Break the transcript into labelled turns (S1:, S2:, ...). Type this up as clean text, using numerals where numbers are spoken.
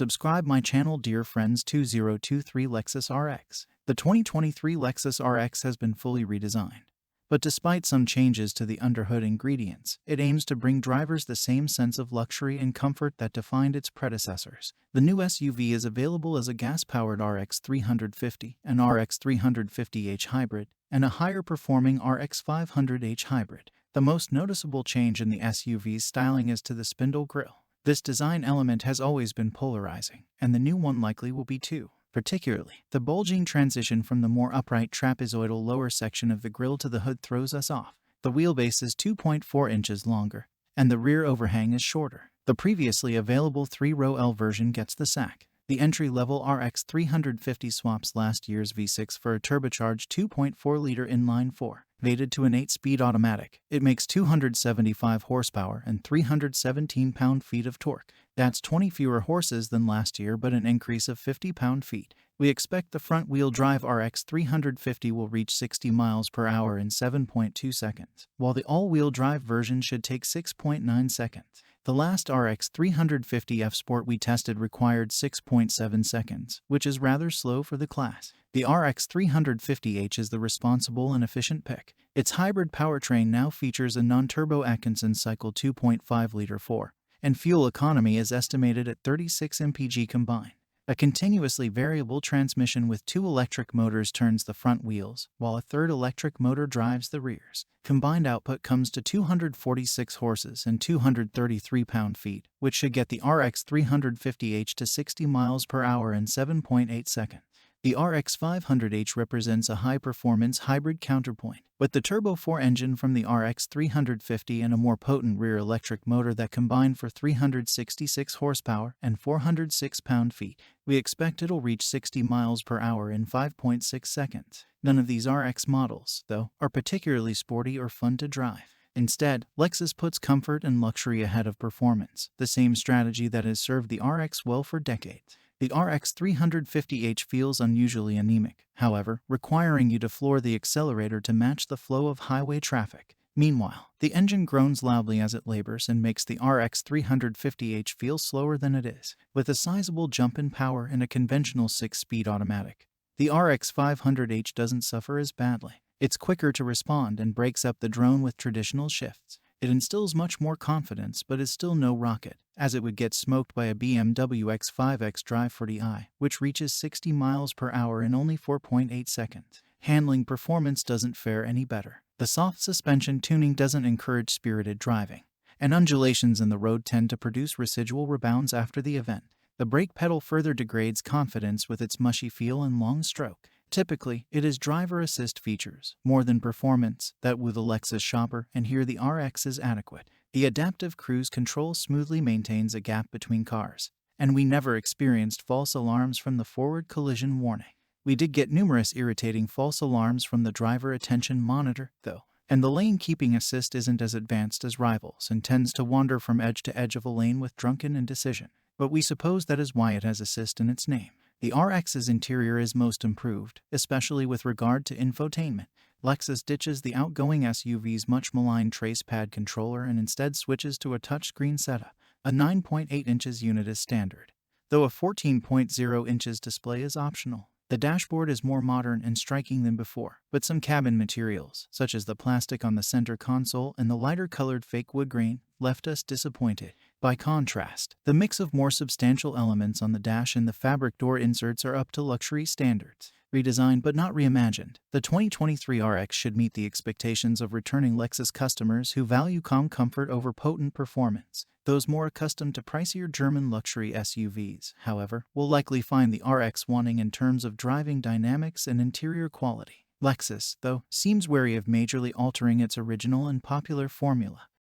S1: Subscribe my channel dear friends. 2023 Lexus RX. The 2023 Lexus RX has been fully redesigned. But despite some changes to the underhood ingredients, it aims to bring drivers the same sense of luxury and comfort that defined its predecessors. The new SUV is available as a gas-powered RX 350, an RX 350h hybrid, and a higher-performing RX 500h hybrid. The most noticeable change in the SUV's styling is to the spindle grille. This design element has always been polarizing, and the new one likely will be too. Particularly, the bulging transition from the more upright trapezoidal lower section of the grille to the hood throws us off. The wheelbase is 2.4 inches longer, and the rear overhang is shorter. The previously available 3-row L version gets the sack. The entry-level RX 350 swaps last year's V6 for a turbocharged 2.4-liter inline-4. Mated to an 8-speed automatic, it makes 275 horsepower and 317 pound-feet of torque. That's 20 fewer horses than last year but an increase of 50 pound-feet. We expect the front-wheel drive RX 350 will reach 60 miles per hour in 7.2 seconds, while the all-wheel drive version should take 6.9 seconds. The last RX 350 F Sport we tested required 6.7 seconds, which is rather slow for the class. The RX 350h is the responsible and efficient pick. Its hybrid powertrain now features a non-turbo Atkinson cycle 2.5-liter 4, and fuel economy is estimated at 36 mpg combined. A continuously variable transmission with 2 electric motors turns the front wheels, while a third electric motor drives the rears. Combined output comes to 246 horses and 233 pound-feet, which should get the RX 350h to 60 miles per hour in 7.8 seconds. The RX 500h represents a high-performance hybrid counterpoint, with the Turbo 4 engine from the RX 350 and a more potent rear electric motor that combine for 366 horsepower and 406 pound-feet. We expect it'll reach 60 miles per hour in 5.6 seconds. None of these RX models, though, are particularly sporty or fun to drive. Instead, Lexus puts comfort and luxury ahead of performance, the same strategy that has served the RX well for decades. The RX 350h feels unusually anemic, however, requiring you to floor the accelerator to match the flow of highway traffic. Meanwhile, the engine groans loudly as it labors and makes the RX 350h feel slower than it is. With a sizable jump in power and a conventional 6-speed automatic, the RX 500h doesn't suffer as badly. It's quicker to respond and breaks up the drone with traditional shifts. It instills much more confidence but is still no rocket, as it would get smoked by a BMW X5 xDrive 40i, which reaches 60 miles per hour in only 4.8 seconds. Handling performance doesn't fare any better. The soft suspension tuning doesn't encourage spirited driving, and undulations in the road tend to produce residual rebounds after the event. The brake pedal further degrades confidence with its mushy feel and long stroke. Typically, it is driver assist features, more than performance, that woo the Lexus shopper, and here the RX is adequate. The adaptive cruise control smoothly maintains a gap between cars, and we never experienced false alarms from the forward collision warning. We did get numerous irritating false alarms from the driver attention monitor, though, and the lane keeping assist isn't as advanced as rivals and tends to wander from edge to edge of a lane with drunken indecision. But we suppose that is why it has assist in its name. The RX's interior is most improved, especially with regard to infotainment. Lexus ditches the outgoing SUV's much maligned tracepad controller and instead switches to a touchscreen setup. A 9.8 inches unit is standard, though a 14.0 inches display is optional. The dashboard is more modern and striking than before, but some cabin materials, such as the plastic on the center console and the lighter-colored fake wood grain, left us disappointed. By contrast, the mix of more substantial elements on the dash and the fabric door inserts are up to luxury standards. Redesigned but not reimagined, the 2023 RX should meet the expectations of returning Lexus customers who value calm comfort over potent performance. Those more accustomed to pricier German luxury SUVs, however, will likely find the RX wanting in terms of driving dynamics and interior quality. Lexus, though, seems wary of majorly altering its original and popular formula.